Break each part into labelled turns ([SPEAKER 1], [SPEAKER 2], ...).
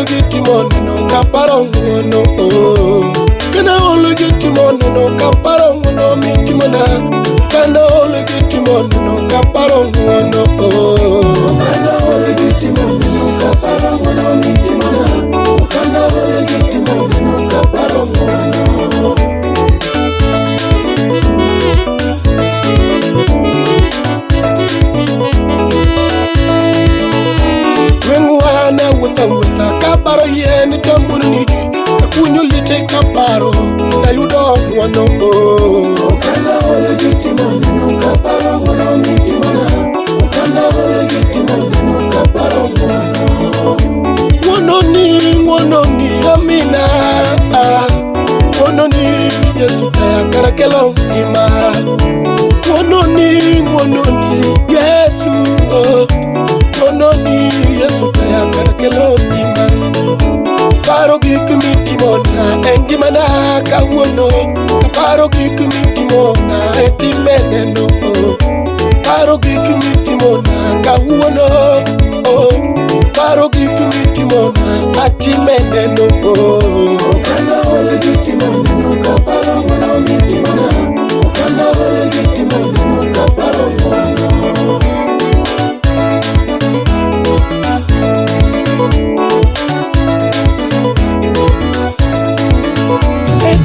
[SPEAKER 1] legitimono no kaparo no kana legitimono no kaparo no mitimona kana legitimono no kaparo no kana legitimono no kaparo no mitimona kana legitimono no kaparo no wuta kaparo yen tamburu ni kakunyo lite kaparo na yudo wano kana legitimono no kaparo no mitimona kana legitimono no kaparo wono ni amina wono ni Yesu ta karakelo ima wono ni Yesu wono ni Yesu ta karakelo ima paro gikumitimona engimana kawono paro gikumitimona etimeneno paro gikumitimona kawono paro gikumitimona atimeneno kana legitimono no kaparo no mitimona kana legitimono no kaparo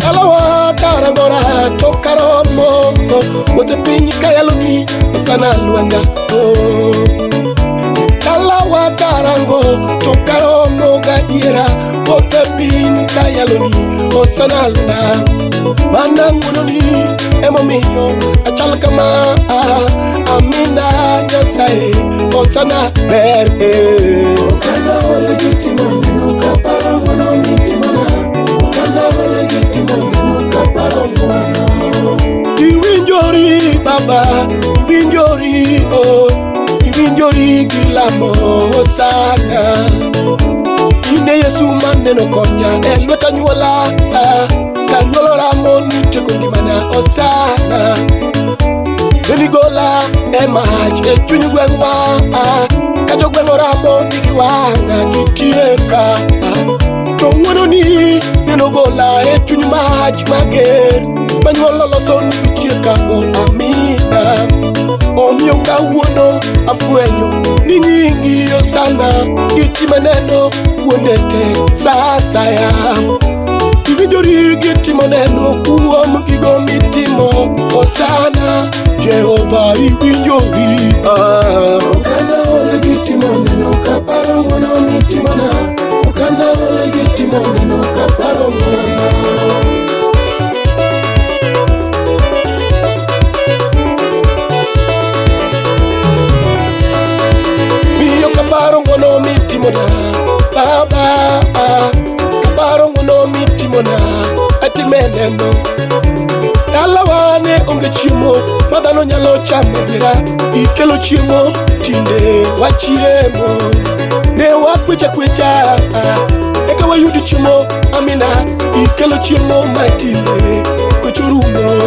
[SPEAKER 1] alawa karangora tokaromo wote pinyi kayaluni sana luanga alawa karango tokaromo gadiera wote pinyi kayaluni sana luna banangunoni emomiyo achal kama amina nyasaye sana ber kana legitimono no kaparo no mitimona Iwinjori baba, iwinjori iwinjori gilamo sana. Ine Yesu maneno konya elweta nyuola, kanyuolo ramo nite kongimana osana. Emigola emach echunyi gwengwa, kajo gwengo ramo nigiwanga gitieka. Tongwono ni nenogola echunyi mach mager, manyuolo loso nigitieka go amina. Omiyo kawuono afuenyo ni nyingi yo sana, itimeneno kuondete sasaya. Iwinjori gitimoneno kuom gigo mitimo osana, Jehova iwinjori. Kana legitimono kaparo no mitimona, kana legitimono kaparo Mio kaparo no mitimona, baba kaparo no mitimona atimeneno. Talawane onge chiemo madano nyalo chamo gira, ikelo chiemo tinde wachiemo ne wakwecha eka wayudi chiemo amina, ikelo chiemo matinde kwechorumo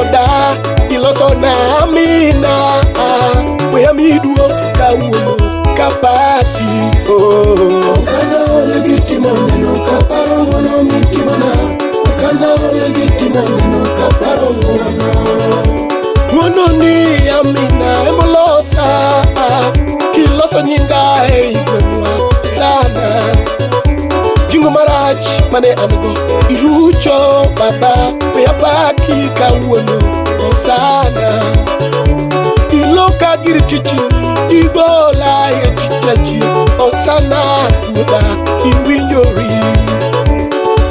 [SPEAKER 1] oda iloso na amina we amiduo kawuono kapati kana legitimono no kaparo no mitimona kana legitimono no kaparo wono ni amina emolosa kiloso nyinga igwenwa sana jingo marach mane ango irucho baba yabaki kawuono sana iloka giritichi igola yetichachi osana kuda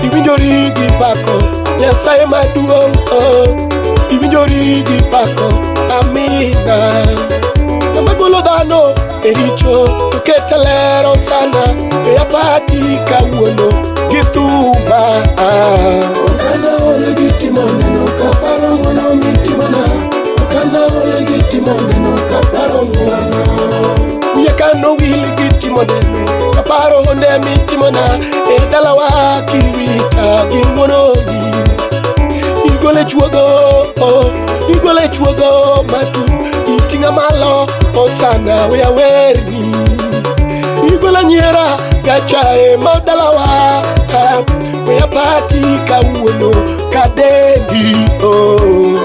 [SPEAKER 1] iwinjori gipako nyasaye maduong iwinjori gipako amina. Namagolo dano ericho tuketelero sana yabaki kawuono gituma kana legitimono no kaparo no mitimona kana legitimono no kaparo yakano legitimono kaparo ne mitimona edalawa kirita gingononi igole chuogo matu itinga malo osana we awerni igola nyera gachae madalawa we apaki kawuono kadendi oh